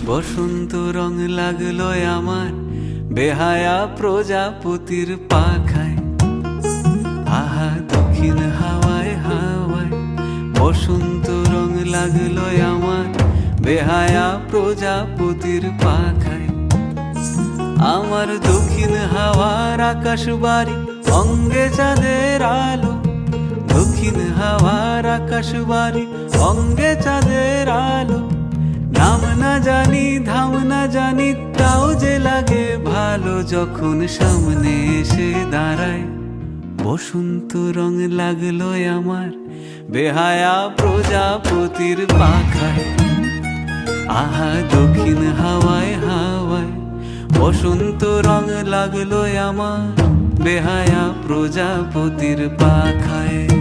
বসন্ত রং লাগলো আমার বেহায়া প্রজাপতির পাখায়। আহা দক্ষিণ হাওয়ায় হাওয়ায় বসন্ত রং লাগলো আমার বেহায়া প্রজাপতির পাখায়। আমার দক্ষিণ হাওয়ার আকাশ বাড়ি অঙ্গে চাঁদের আলো, দক্ষিণ হাওয়ার আকাশ বাড়ি অঙ্গে চাঁদের আলো। নাম না জানি ধাম না জানি তাও যে লাগে ভালো যখন সামনে এসে দাঁড়ায়। বসন্ত রং লাগলো আমার বেহায়া প্রজাপতির পাখায়। আহা দক্ষিণ হাওয়ায় হাওয়ায় বসন্ত রং লাগলো আমার বেহায়া প্রজাপতির পাখায়।